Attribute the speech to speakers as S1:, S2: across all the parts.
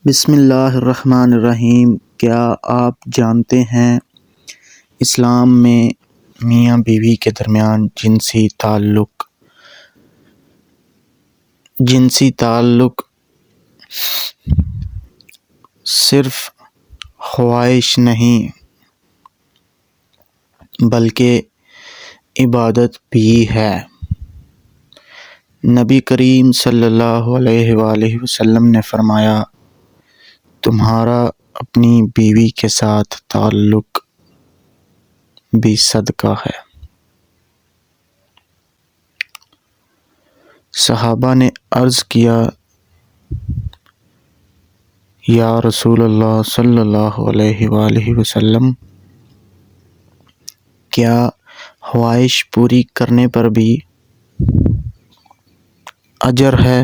S1: بسم اللہ الرحمن الرحیم۔ کیا آپ جانتے ہیں اسلام میں میاں بیوی کے درمیان جنسی تعلق صرف خواہش نہیں بلکہ عبادت بھی ہے۔ نبی کریم صلی اللہ علیہ وآلہ وسلم نے فرمایا، تمہارا اپنی بیوی کے ساتھ تعلق بھی صدقہ ہے۔ صحابہ نے عرض کیا، یا رسول اللہ صلی اللہ علیہ وآلہ وسلم، کیا خواہش پوری کرنے پر بھی اجر ہے؟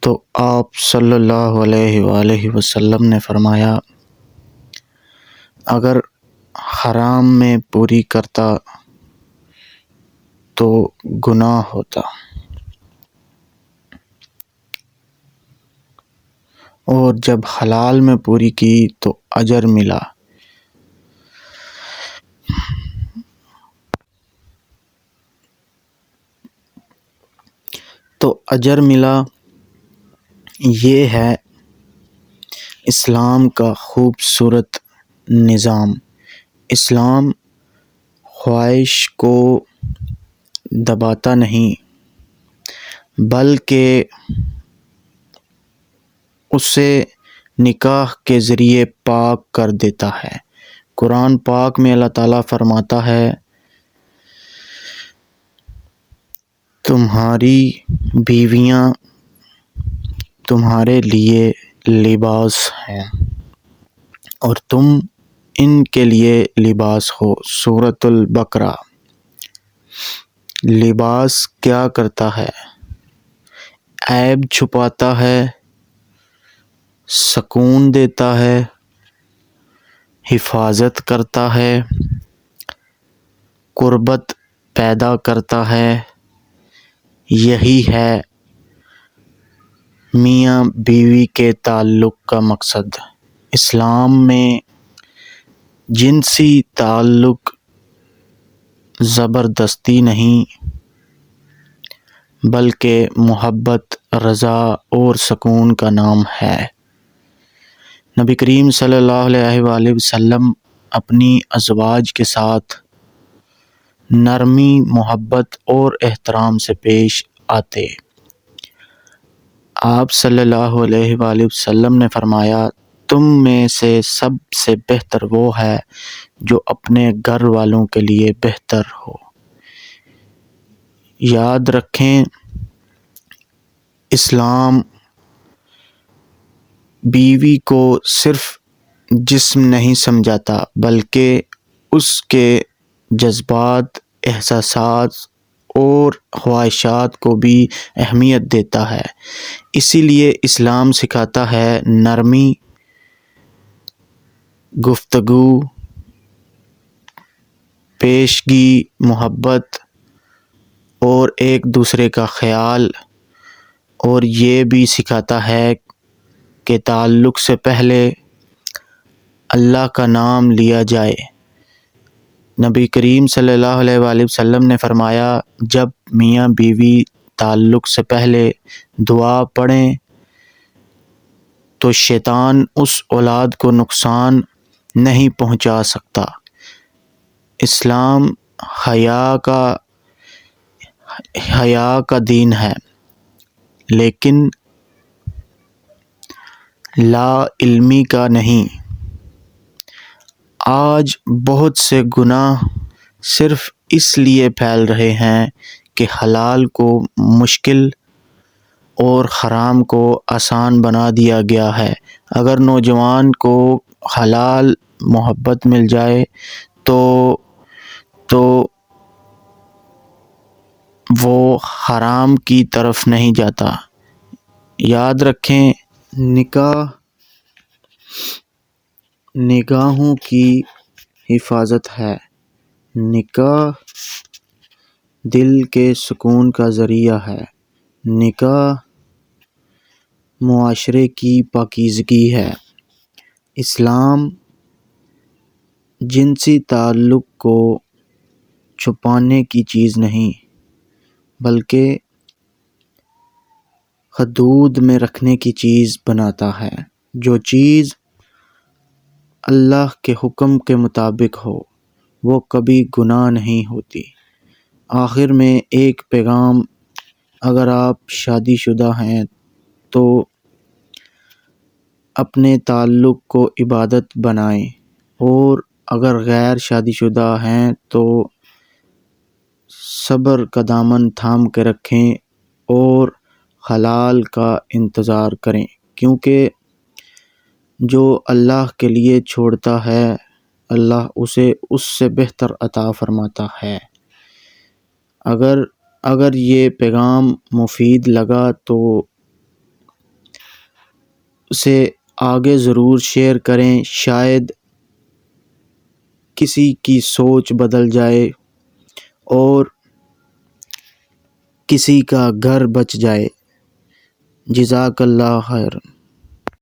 S1: تو آپ صلی اللہ علیہ وآلہ وسلم نے فرمایا، اگر حرام میں پوری کرتا تو گناہ ہوتا، اور جب حلال میں پوری کی تو اجر ملا۔ یہ ہے اسلام کا خوبصورت نظام۔ اسلام خواہش کو دباتا نہیں بلکہ اسے نکاح کے ذریعے پاک کر دیتا ہے۔ قرآن پاک میں اللہ تعالیٰ فرماتا ہے، تمہاری بیویاں تمہارے لیے لباس ہیں اور تم ان کے لیے لباس ہو۔ سورۃ البقرہ۔ لباس کیا کرتا ہے؟ عیب چھپاتا ہے، سکون دیتا ہے، حفاظت کرتا ہے، قربت پیدا کرتا ہے۔ یہی ہے میاں بیوی کے تعلق کا مقصد۔ اسلام میں جنسی تعلق زبردستی نہیں بلکہ محبت، رضا اور سکون کا نام ہے۔ نبی کریم صلی اللہ علیہ وآلہ وسلم اپنی ازواج کے ساتھ نرمی، محبت اور احترام سے پیش آتے۔ آپ صلی اللہ علیہ وآلہ وسلم نے فرمایا، تم میں سے سب سے بہتر وہ ہے جو اپنے گھر والوں کے لیے بہتر ہو۔ یاد رکھیں، اسلام بیوی کو صرف جسم نہیں سمجھاتا بلکہ اس کے جذبات، احساسات اور خواہشات کو بھی اہمیت دیتا ہے۔ اسی لیے اسلام سکھاتا ہے نرمی، گفتگو، پیشگی، محبت اور ایک دوسرے کا خیال، اور یہ بھی سکھاتا ہے کہ تعلق سے پہلے اللہ کا نام لیا جائے۔ نبی کریم صلی اللہ علیہ وآلہ وسلم نے فرمایا، جب میاں بیوی تعلق سے پہلے دعا پڑھیں تو شیطان اس اولاد کو نقصان نہیں پہنچا سکتا۔ اسلام حیا کا دین ہے، لیکن لا علمی کا نہیں۔ آج بہت سے گناہ صرف اس لیے پھیل رہے ہیں کہ حلال کو مشکل اور حرام کو آسان بنا دیا گیا ہے۔ اگر نوجوان کو حلال محبت مل جائے تو وہ حرام کی طرف نہیں جاتا۔ یاد رکھیں، نگاہوں کی حفاظت ہے۔ نکاح دل کے سکون کا ذریعہ ہے۔ نکاح معاشرے کی پاکیزگی ہے۔ اسلام جنسی تعلق کو چھپانے کی چیز نہیں بلکہ حدود میں رکھنے کی چیز بناتا ہے۔ جو چیز اللہ کے حکم کے مطابق ہو وہ کبھی گناہ نہیں ہوتی۔ آخر میں ایک پیغام، اگر آپ شادی شدہ ہیں تو اپنے تعلق کو عبادت بنائیں، اور اگر غیر شادی شدہ ہیں تو صبر کا دامن تھام کے رکھیں اور حلال کا انتظار کریں، کیونکہ جو اللہ کے لیے چھوڑتا ہے اللہ اسے اس سے بہتر عطا فرماتا ہے۔ اگر یہ پیغام مفید لگا تو اسے آگے ضرور شیئر کریں، شاید کسی کی سوچ بدل جائے اور کسی کا گھر بچ جائے۔ جزاک اللہ خیر۔